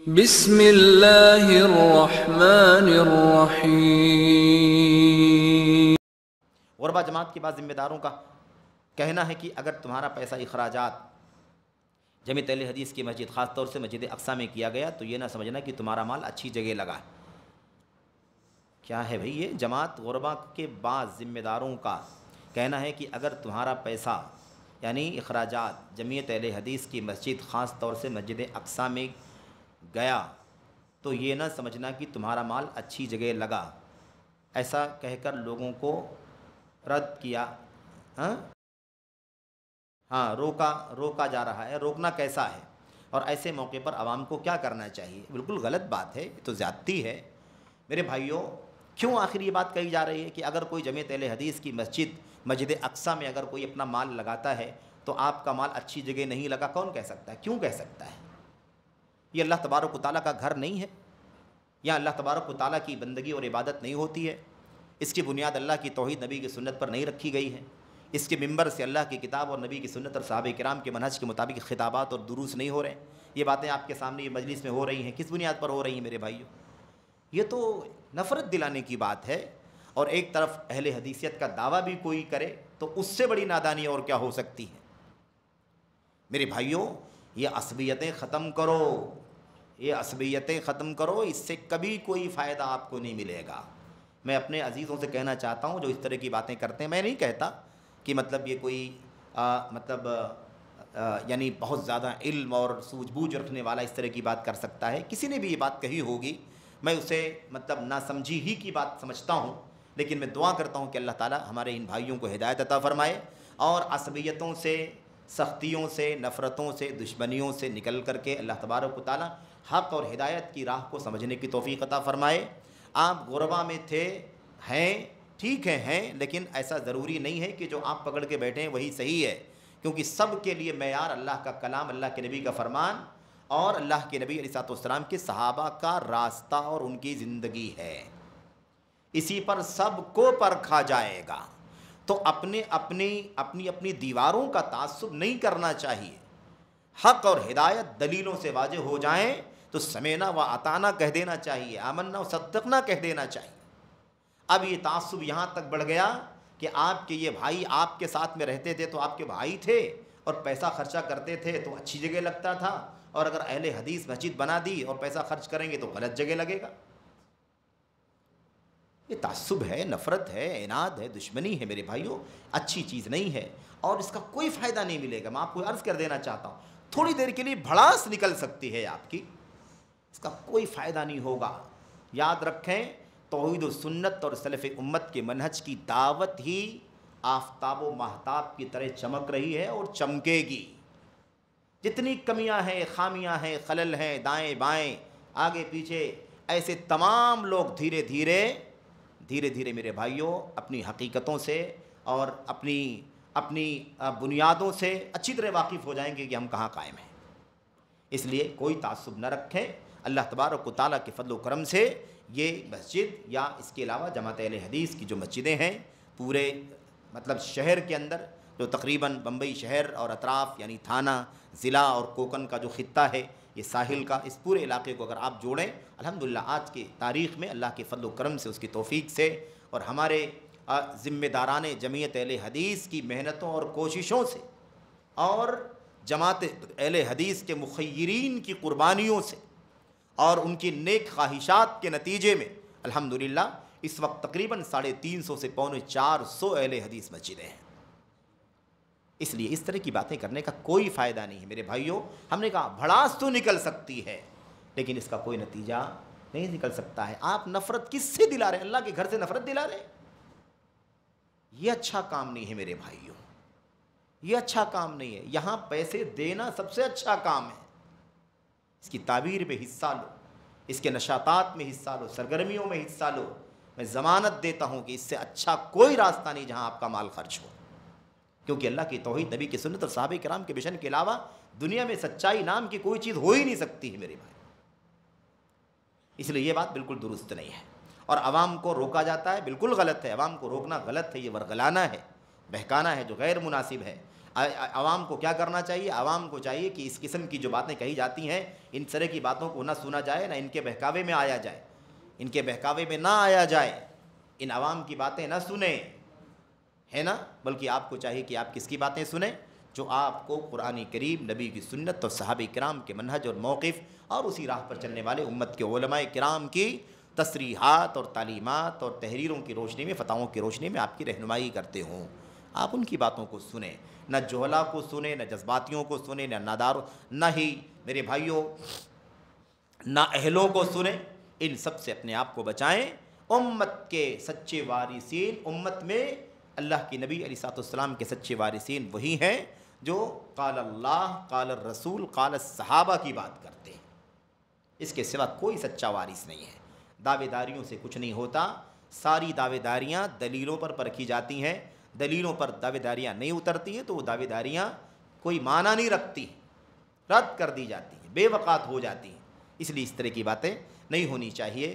بسم اللہ الرحمن الرحیم۔ غربا جماعت کے بعض ذمہ داروں کا کہنا ہے کہ اگر تمہارا پیسہ اخراجات جامع اہل حدیث کی مسجد خاص طور سے مسجد اقصی میں کیا گیا تو یہ نہ سمجھنا کہ تمہارا مال اچھی جگہ لگا۔ کیا ہے بھئی؟ یہ جماعت غربا کے بعض ذمہ داروں کا کہنا ہے کہ اگر تمہارا پیسہ یعنی اخراجات جامع اہل حدیث کی مسجد خاص طور سے مسجد اقصی میں گیا تو یہ نہ سمجھنا کہ تمہارا مال اچھی جگہ لگا، ایسا کہہ کر لوگوں کو رد کیا۔ روکا جا رہا ہے۔ روکنا کیسا ہے اور ایسے موقع پر عوام کو کیا کرنا چاہیے؟ بالکل غلط بات ہے، یہ تو زیادتی ہے میرے بھائیوں۔ کیوں آخر یہ بات کہی جا رہی ہے کہ اگر کوئی جامع اہل حدیث کی مسجد اقصی میں اگر کوئی اپنا مال لگاتا ہے تو آپ کا مال اچھی جگہ نہیں لگا؟ کون کہہ سکتا ہے؟ کیوں کہہ سکتا ہے؟ یہ اللہ تبارک و تعالیٰ کا گھر نہیں ہے؟ یا اللہ تبارک و تعالیٰ کی بندگی اور عبادت نہیں ہوتی ہے؟ اس کی بنیاد اللہ کی توحید نبی کی سنت پر نہیں رکھی گئی ہے؟ اس کے ممبر سے اللہ کی کتاب اور نبی کی سنت اور صحابہ کرام کے منہج کے مطابق خطابات اور دروس نہیں ہو رہے ہیں؟ یہ باتیں آپ کے سامنے یہ مجلس میں ہو رہی ہیں، کس بنیاد پر ہو رہی ہیں میرے بھائیوں؟ یہ تو نفرت دلانے کی بات ہے۔ اور ایک طرف اہل حدیثیت کا دعویٰ بھی کوئی کرے تو اس سے بڑی نادانی اور کیا ہو سکتی ہے؟ میرے بھائیوں، یہ عصبیتیں ختم کرو، یہ عصبیتیں ختم کرو، اس سے کبھی کوئی فائدہ آپ کو نہیں ملے گا۔ میں اپنے عزیزوں سے کہنا چاہتا ہوں جو اس طرح کی باتیں کرتے ہیں، میں نہیں کہتا کہ مطلب یہ کوئی یعنی بہت زیادہ علم اور سوجھ بوجھ رکھنے والا اس طرح کی بات کر سکتا ہے۔ کسی نے بھی یہ بات کہی ہوگی، میں اسے مطلب ناسمجھی ہی کی بات سمجھتا ہوں، لیکن میں دعا کرتا ہوں کہ اللہ تعالیٰ ہمارے ان بھائیوں کو ہدایت عطا فرمائے اور عصبیتوں سے، سختیوں سے، نفرتوں سے، دشمنیوں سے نکل کر کے اللہ تبارک و تعالیٰ حق اور ہدایت کی راہ کو سمجھنے کی توفیق عطا فرمائے۔ آپ غربا میں تھے، ہیں، ٹھیک ہیں، لیکن ایسا ضروری نہیں ہے کہ جو آپ پکڑ کے بیٹھے ہیں وہی صحیح ہے، کیونکہ سب کے لیے معیار اللہ کا کلام، اللہ کے نبی کا فرمان اور اللہ کے نبی علیہ السلام کے صحابہ کا راستہ اور ان کی زندگی ہے۔ اسی پر سب کو پرکھا جائے گا، تو اپنی دیواروں کا تعصب نہیں کرنا چاہیے۔ حق اور ہدایت دلیلوں سے واضح ہو جائیں تو سمینا و اطعنا کہہ دینا چاہیے، آمنا و صدقنا کہہ دینا چاہیے۔ اب یہ تعصب یہاں تک بڑھ گیا کہ آپ کے یہ بھائی آپ کے ساتھ میں رہتے تھے تو آپ کے بھائی تھے اور پیسہ خرچہ کرتے تھے تو اچھی جگہ لگتا تھا، اور اگر اہل حدیث مسجد بنا دی اور پیسہ خرچ کریں گے تو غلط جگہ لگے گا۔ یہ تعصب ہے، نفرت ہے، عناد ہے، دشمنی ہے میرے بھائیوں، اچھی چیز نہیں ہے اور اس کا کوئی فائدہ نہیں ملے گا۔ میں آپ کو عرض کر دینا چاہتا ہوں، تھوڑی دیر کے لیے بھڑاس نکل سکتی ہے آپ کی، اس کا کوئی فائدہ نہیں ہوگا۔ یاد رکھیں، توحید و سنت اور سلف امت کے منہج کی دعوت ہی آفتاب و ماہتاب کی طرح چمک رہی ہے اور چمکے گی۔ جتنی کمیاں ہیں، خامیاں ہیں، خلل ہیں، دائیں بائیں، آگے پیچھے، ایسے تمام لوگ دھیرے دھیرے میرے بھائیوں اپنی حقیقتوں سے اور اپنی بنیادوں سے اچھی طرح واقف ہو جائیں گے کہ ہم کہاں قائم ہیں۔ اس لیے کوئی تعصب نہ رکھیں۔ اللہ تبارک و تعالیٰ کے فضل و کرم سے یہ مسجد یا اس کے علاوہ جماعت اہل حدیث کی جو مسجدیں ہیں پورے مطلب شہر کے اندر، جو تقریباً بمبئی شہر اور اطراف یعنی تھانہ، ضلع اور کوکن کا جو خطہ ہے، یہ ساحل کا، اس پورے علاقے کو اگر آپ جوڑیں، الحمدللہ آج کی تاریخ میں اللہ کے فضل و کرم سے، اس کی توفیق سے اور ہمارے ذمہ داران جمعیت اہل حدیث کی محنتوں اور کوششوں سے اور جماعت اہل حدیث کے مخیرین کی قربانیوں سے اور ان کی نیک خواہشات کے نتیجے میں الحمدللہ اس وقت تقریباً 350 سے 450 اہل حدیث مسجدیں ہیں۔ اس لیے اس طرح کی باتیں کرنے کا کوئی فائدہ نہیں ہے میرے بھائیوں۔ ہم نے کہا بھڑاس تو نکل سکتی ہے لیکن اس کا کوئی نتیجہ نہیں نکل سکتا ہے۔ آپ نفرت کس سے دلا رہے ہیں؟ اللہ کے گھر سے نفرت دلا رہے ہیں؟ یہ اچھا کام نہیں ہے میرے بھائیوں، یہ اچھا کام نہیں ہے۔ یہاں پیسے دینا سب سے اچھا کام ہے۔ اس کی تعبیر میں حصہ لو، اس کے نشاطات میں حصہ لو، سرگرمیوں میں حصہ لو۔ میں ضمانت دیتا ہوں کہ اس سے اچھا کوئی راستہ نہیں جہاں آپ کا مال خرچ ہو، کیونکہ اللہ کی توحید، نبی کی سنت اور صحابہ کرام کے مشن کے علاوہ دنیا میں سچائی نام کی کوئی چیز ہو ہی نہیں سکتی ہے میرے بھائی۔ اس لیے یہ بات بالکل درست نہیں ہے اور عوام کو روکا جاتا ہے، بالکل غلط ہے۔ عوام کو روکنا غلط ہے، یہ ورغلانا ہے، بہکانا ہے جو غیر مناسب ہے۔ عوام کو کیا کرنا چاہیے؟ عوام کو چاہیے کہ اس قسم کی جو باتیں کہی جاتی ہیں ان طرح کی باتوں کو نہ سنا جائے، نہ ان کے بہکاوے میں آیا جائے، ان کے بہکاوے میں نہ آیا جائے، ان عوام کی باتیں نہ سنیں، ہے نا، بلکہ آپ کو چاہیے کہ آپ کس کی باتیں سنیں؟ جو آپ کو قرآن کریم، نبی کی سنت اور صحابہ کرام کے منہج اور موقف اور اسی راہ پر چلنے والے امت کے علماء کرام کی تصریحات اور تعلیمات اور تحریروں کی روشنی میں، فتاووں کی روشنی میں آپ کی رہنمائی کرتے ہوں، آپ ان کی باتوں کو سنیں، نہ جہلا کو سنیں، نہ جذباتیوں کو سنیں، نہ ناداروں، نہ ہی میرے بھائیوں نہ اہلوں کو سنیں، ان سب سے اپنے آپ کو بچائیں۔ امت کے سچے وارثین، امت میں اللہ کی نبی علیہ الصلوۃ والسلام کے سچے وارثین وہی ہیں جو قال اللہ، قال الرسول، قال الصحابہ کی بات کرتے ہیں، اس کے سوا کوئی سچا وارث نہیں ہے۔ دعوے داریوں سے کچھ نہیں ہوتا، ساری دعوے داریاں دلیلوں پر پرکھی جاتی ہیں، دلیلوں پر دعوے داریاں نہیں اترتی ہیں تو وہ دعوے داریاں کوئی معنی نہیں رکھتی، رد کر دی جاتی ہیں، بے وقعت ہو جاتی ہیں، اس لیے اس طرح کی باتیں نہیں ہونی چاہیے۔